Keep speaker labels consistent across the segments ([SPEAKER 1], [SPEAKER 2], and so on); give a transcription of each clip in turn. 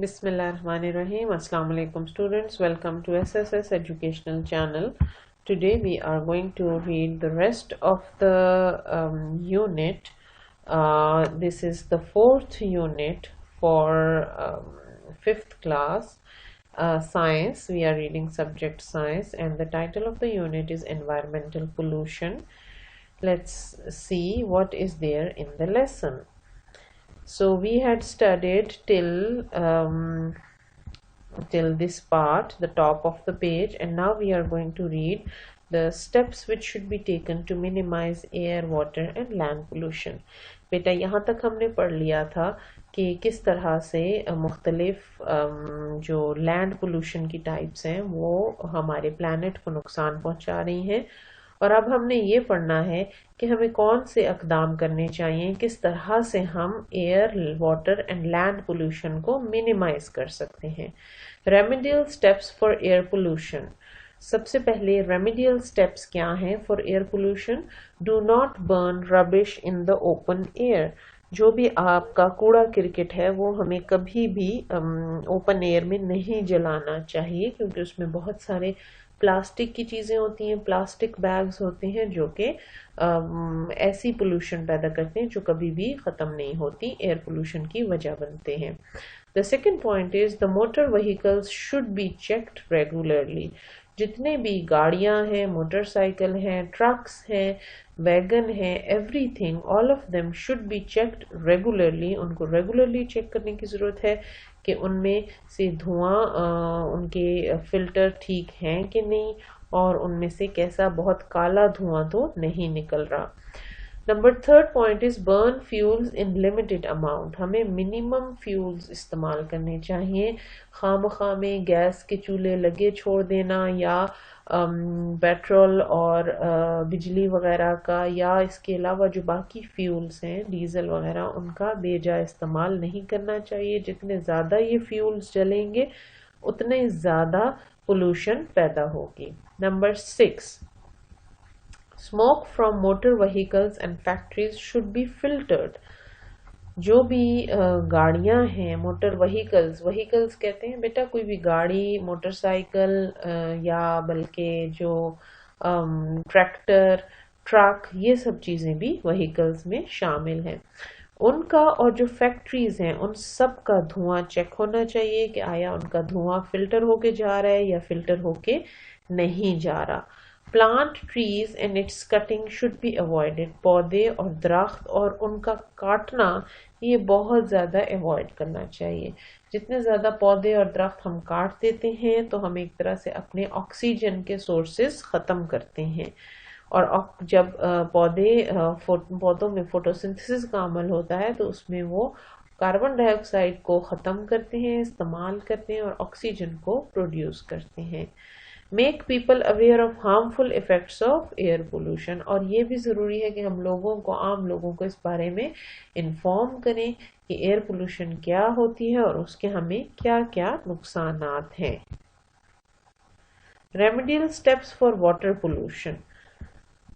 [SPEAKER 1] Bismillahirrahmanirrahim. Assalamu alaikum students. Welcome to SSS Educational Channel. Today we are going to read the rest of the unit. This is the fourth unit for fifth class science. We are reading subject science and the title of the unit is environmental pollution. Let's see what is there in the lesson. So we had studied till this part, the top of the page, and now we are going to read the steps which should be taken to minimize air, water and land pollution. बेटा यहाँ तक हमने पढ़ लिया था कि किस तरह से मुख्तलिफ जो लैंड पोल्यूशन की टाइप्स हैं वो हमारे प्लैनेट को नुकसान पहुंचा रही हैं, और अब हमने ये पढ़ना है कि हमें कौन से इक़दाम करने चाहिए, किस तरह से हम air, water and land pollution को मिनिमाइज कर सकते हैं. Remedial steps for air pollution. सबसे पहले रेमेडियल स्टेप्स क्या हैं for air pollution? Do not burn rubbish in the open air. जो भी आपका कूड़ा क्रिकेट है वो हमें कभी भी ओपन एयर में नहीं जलाना चाहिए, क्योंकि उसमें बहुत सारे प्लास्टिक की चीज़ें होती हैं, प्लास्टिक बैग्स होते हैं जो कि ऐसी पोल्यूशन पैदा करते हैं जो कभी भी ख़त्म नहीं होती, एयर पोल्यूशन की वजह बनते हैं. The second point is the motor vehicles should be checked regularly. जितने भी गाड़ियां हैं, मोटरसाइकिल हैं, ट्रक्स हैं, वैगन हैं, everything, all of them should be checked regularly. उनको रेगुलरली चेक करने की ज़रूरत है कि उनमें से धुआं, उनके फिल्टर ठीक हैं कि नहीं, और उनमें से कैसा बहुत काला धुआं तो नहीं निकल रहा. Number third point is burn fuels in limited amount. हमें मिनिमम फ्यूल्स इस्तेमाल करने चाहिए. खामखा में गैस के चूल्हे लगे छोड़ देना या पेट्रोल और बिजली वगैरह का, या इसके अलावा जो बाकी फ्यूल्स हैं, डीजल वगैरह, उनका बेजा इस्तेमाल नहीं करना चाहिए. जितने ज़्यादा ये फ्यूल्स जलेंगे उतने ज़्यादा पोल्यूशन पैदा होगी. Number 6, smoke from motor vehicles and factories should be filtered. जो भी गाड़ियां हैं, मोटर व्हीकल्स कहते हैं बेटा कोई भी गाड़ी, मोटरसाइकिल या बल्कि जो ट्रैक्टर, ट्रक, ये सब चीज़ें भी व्हीकल्स में शामिल हैं. उनका और जो फैक्ट्रीज हैं उन सब का धुआं चेक होना चाहिए कि आया उनका धुआं फिल्टर होके जा रहा है या फिल्टर होके नहीं जा रहा. Plant trees and it's cutting should be avoided. पौधे और दरख्त और उनका काटना ये बहुत ज़्यादा अवॉइड करना चाहिए. जितने ज़्यादा पौधे और दरख्त हम काट देते हैं तो हम एक तरह से अपने ऑक्सीजन के सोर्सेज ख़त्म करते हैं, और जब पौधों में फोटोसिंथेसिस का अमल होता है तो उसमें वो कार्बन डाइऑक्साइड को ख़त्म करते हैं, इस्तेमाल करते हैं और ऑक्सीजन को प्रोड्यूस करते हैं. Make people aware of harmful effects of air pollution. और ये भी ज़रूरी है कि हम लोगों को, आम लोगों को इस बारे में इन्फॉर्म करें कि एयर पोल्यूशन क्या होती है और उसके हमें क्या क्या नुकसानात हैं. Remedial steps for water pollution.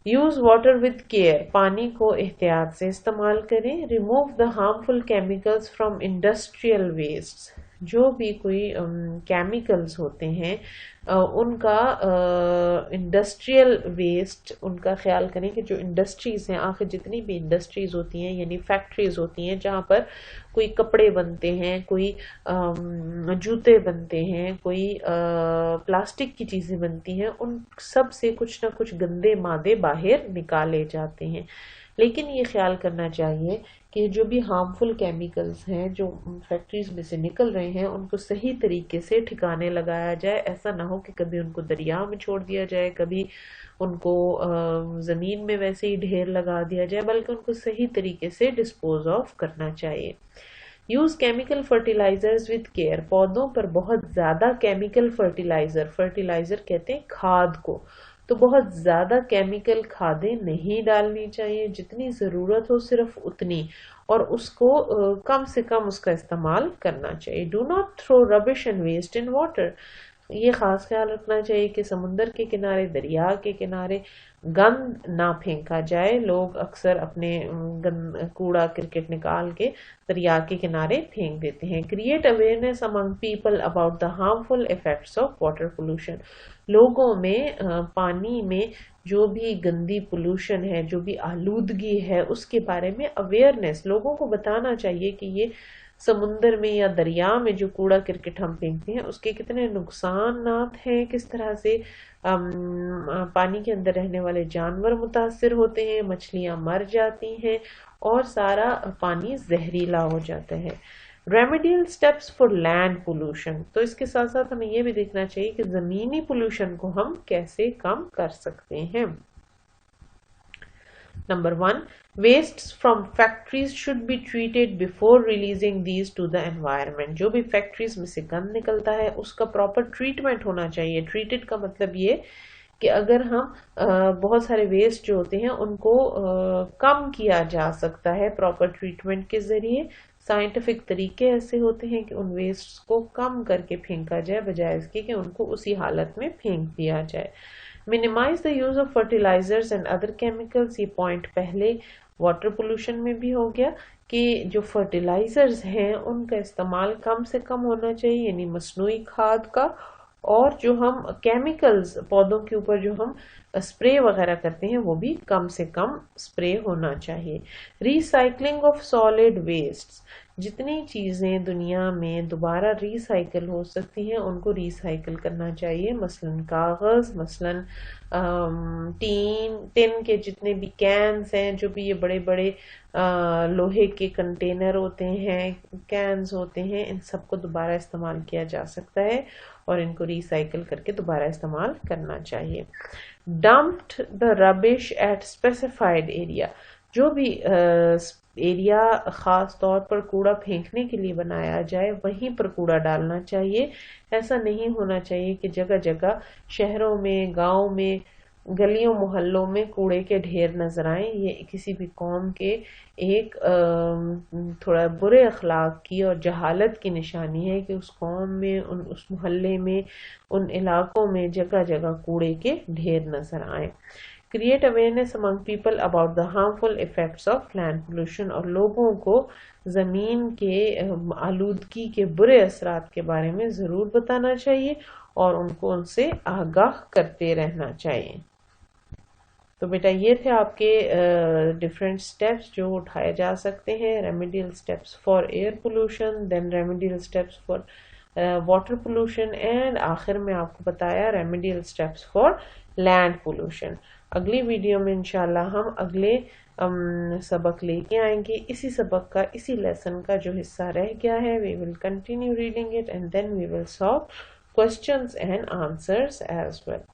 [SPEAKER 1] Use water with care. पानी को एहतियात से इस्तेमाल करें. Remove the harmful chemicals from industrial waste. जो भी कोई केमिकल्स होते हैं उनका इंडस्ट्रियल वेस्ट, उनका ख्याल करें कि जो इंडस्ट्रीज़ हैं, आखिर जितनी भी इंडस्ट्रीज़ होती हैं यानी फैक्ट्रीज़ होती हैं जहाँ पर कोई कपड़े बनते हैं, कोई जूते बनते हैं, कोई प्लास्टिक की चीज़ें बनती हैं, उन सब से कुछ ना कुछ गंदे मादे बाहर निकाले जाते हैं. लेकिन ये ख्याल करना चाहिए कि जो भी हार्मफुल केमिकल्स हैं जो फैक्ट्रीज में से निकल रहे हैं उनको सही तरीके से ठिकाने लगाया जाए. ऐसा ना हो कि कभी उनको दरिया में छोड़ दिया जाए, कभी उनको ज़मीन में वैसे ही ढेर लगा दिया जाए, बल्कि उनको सही तरीके से डिस्पोज ऑफ करना चाहिए. Use chemical fertilisers with care. पौधों पर बहुत ज़्यादा केमिकल फर्टिलाइजर कहते हैं खाद को, तो बहुत ज़्यादा केमिकल खादें नहीं डालनी चाहिए. जितनी ज़रूरत हो सिर्फ उतनी, और उसको कम से कम उसका इस्तेमाल करना चाहिए. Do not throw rubbish and waste in water. یہ خاص خیال رکھنا چاہیے کہ سمندر کے کنارے، دریا کے کنارے گند نہ پھینکا جائے. لوگ اکثر اپنے کوڑا کرکٹ نکال کے دریا کے کنارے پھینک دیتے ہیں. Create awareness among people about the harmful effects of water pollution. لوگوں میں پانی میں جو بھی گندی پولوشن ہے، جو بھی آلودگی ہے، اس کے بارے میں اویئرنیس لوگوں کو بتانا چاہیے کہ یہ سمندر میں یا دریا میں جو کوڑا کرکٹ ہم پھینکتے ہیں اس کے کتنے نقصانات ہیں، کس طرح سے پانی کے اندر رہنے والے جانور متاثر ہوتے ہیں، مچھلیاں مر جاتی ہیں اور سارا پانی زہریلا ہو جاتا ہے. Remedial steps for land pollution. تو اس کے ساتھ ساتھ ہمیں یہ بھی دیکھنا چاہیے کہ زمینی پولوشن کو ہم کیسے کم کر سکتے ہیں. Number 1. Wastes from factories should be treated before releasing these to the environment. جو بھی فیکٹریز میں سے گند نکلتا ہے اس کا پراپر ٹریٹمنٹ ہونا چاہیے. ٹریٹڈ کا مطلب یہ کہ اگر ہم بہت سارے ویسٹ جو ہوتے ہیں ان کو کم کیا جا سکتا ہے پراپر ٹریٹمنٹ کے ذریعے. سائنٹیفک طریقے ایسے ہوتے ہیں کہ ان ویسٹ کو کم کر کے پھینکا جائے بجائے اس کے کہ ان کو اسی حالت میں پھینک دیا جائے. Minimize the use of fertilizers and other chemicals. یہ پوائنٹ پہلے واٹر پولوشن میں بھی ہو گیا کہ جو فرٹیلائزرز ہیں ان کا استعمال کم سے کم ہونا چاہیے، یعنی مصنوعی کھاد کا، اور جو ہم کیمیکلز پودوں کے اوپر جو ہم اسپرے وغیرہ کرتے ہیں وہ بھی کم سے کم اسپرے ہونا چاہیے. Recycling of solid waste. جتنی چیزیں دنیا میں دوبارہ ریسائکل ہو سکتی ہیں ان کو ریسائکل کرنا چاہیے. مثلاً کاغذ، مثلاً ٹین کے جتنے بھی کینز ہیں، جو بھی یہ بڑے بڑے لوہے کے کنٹینر ہوتے ہیں، کینز ہوتے ہیں، ان سب کو دوبارہ استعمال کیا جا سکتا ہے اور ان کو ریسائکل کر کے دوبارہ استعمال کرنا چاہیے. ڈمپڈ دا ربش ایٹ اسپیسیفائڈ ایریا. جو بھی ایریا خاص طور پر کوڑا پھینکنے کے لیے بنایا جائے وہیں پر کوڑا ڈالنا چاہیے. ایسا نہیں ہونا چاہیے کہ جگہ جگہ شہروں میں، گاؤں میں، گلیوں محلوں میں کوڑے کے ڈھیر نظر آئیں. یہ کسی بھی قوم کے ایک تھوڑا برے اخلاق کی اور جہالت کی نشانی ہے کہ اس قوم میں، اس محلے میں، ان علاقوں میں جگہ جگہ کوڑے کے ڈھیر نظر آئیں. Create awareness among people about the harmful effects of land pollution. اور لوگوں کو زمین کے آلودگی کے برے اثرات کے بارے میں ضرور بتانا چاہیے اور ان کو ان سے آگاہ کرتے رہنا چاہیے. تو بیٹا یہ تھے آپ کے ڈفرینٹ سٹیپس جو اٹھائے جا سکتے ہیں. Remedial steps for air pollution, then remedial steps for water pollution, and آخر میں آپ کو بتایا remedial steps for land pollution. اگلی ویڈیو میں انشاءاللہ ہم اگلے سبق لے کے آئیں گے. اسی سبق کا، اسی لیسن کا جو حصہ رہ گیا ہے we will continue reading it and then we will solve questions and answers as well.